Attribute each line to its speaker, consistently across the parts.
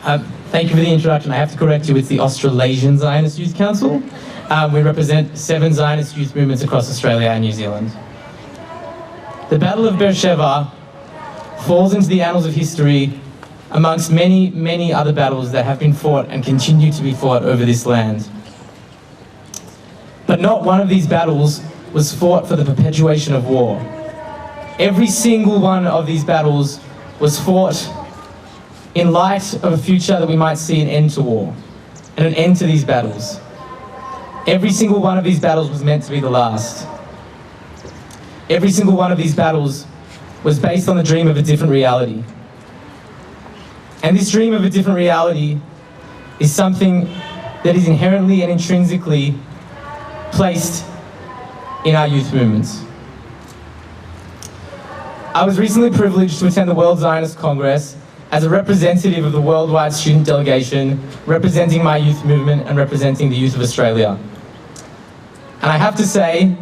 Speaker 1: Thank you for the introduction. I have to correct you, it's the Australasian Zionist Youth Council. We represent 7 Zionist youth movements across Australia and New Zealand. The Battle of Beersheba falls into the annals of history amongst many, many other battles that have been fought and continue to be fought over this land. But not one of these battles was fought for the perpetuation of war. Every single one of these battles was fought in light of a future that we might see an end to war and an end to these battles. Every single one of these battles was meant to be the last. Every single one of these battles was based on the dream of a different reality. And this dream of a different reality is something that is inherently and intrinsically placed in our youth movements. I was recently privileged to attend the World Zionist Congress as a representative of the worldwide student delegation, representing my youth movement and representing the youth of Australia. And I have to say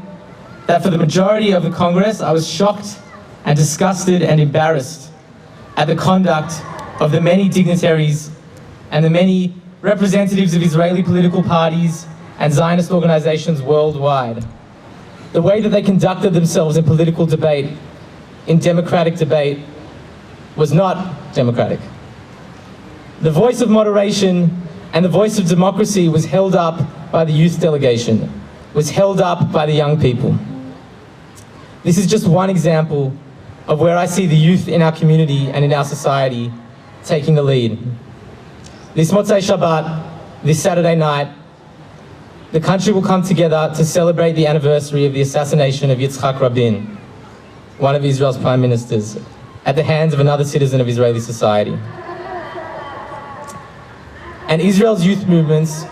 Speaker 1: that for the majority of the Congress, I was shocked and disgusted and embarrassed at the conduct of the many dignitaries and the many representatives of Israeli political parties and Zionist organizations worldwide. The way that they conducted themselves in political debate, in democratic debate, was not democratic. The voice of moderation and the voice of democracy was held up by the youth delegation, was held up by the young people. This is just one example of where I see the youth in our community and in our society taking the lead. This Motzei Shabbat, this Saturday night, the country will come together to celebrate the anniversary of the assassination of Yitzhak Rabin, one of Israel's prime ministers, at the hands of another citizen of Israeli society. And Israel's youth movements,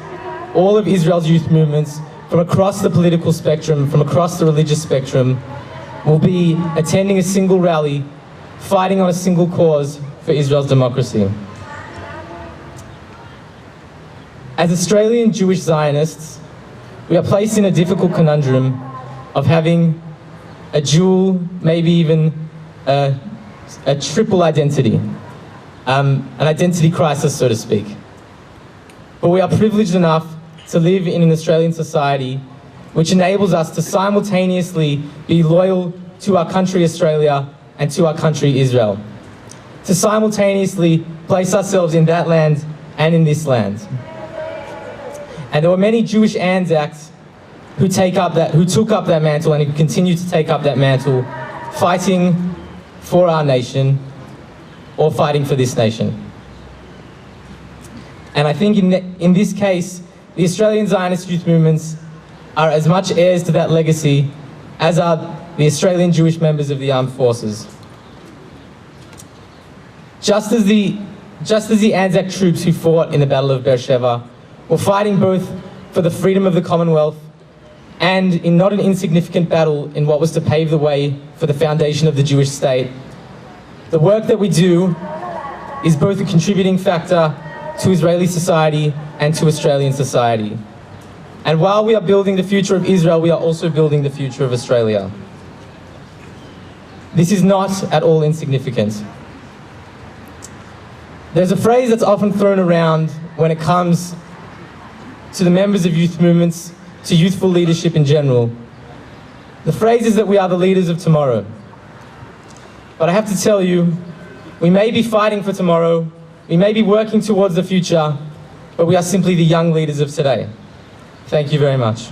Speaker 1: all of Israel's youth movements, from across the political spectrum, from across the religious spectrum, will be attending a single rally, fighting on a single cause for Israel's democracy. As Australian Jewish Zionists, we are placed in a difficult conundrum of having a dual, maybe even a triple identity, an identity crisis, so to speak. But we are privileged enough to live in an Australian society which enables us to simultaneously be loyal to our country Australia and to our country Israel, to simultaneously place ourselves in that land and in this land. And there were many Jewish Anzacs who took up that mantle and who continue to take up that mantle, fighting for our nation or fighting for this nation. And I think in this case, the Australian Zionist youth movements are as much heirs to that legacy as are the Australian Jewish members of the armed forces. Just as the Anzac troops who fought in the Battle of Beersheba were fighting both for the freedom of the Commonwealth and in not an insignificant battle in what was to pave the way for the foundation of the Jewish state, the work that we do is both a contributing factor to Israeli society and to Australian society. And while we are building the future of Israel, we are also building the future of Australia. This is not at all insignificant. There's a phrase that's often thrown around when it comes to the members of youth movements, to youthful leadership in general. The phrase is that we are the leaders of tomorrow. But I have to tell you, we may be fighting for tomorrow, we may be working towards the future, but we are simply the young leaders of today. Thank you very much.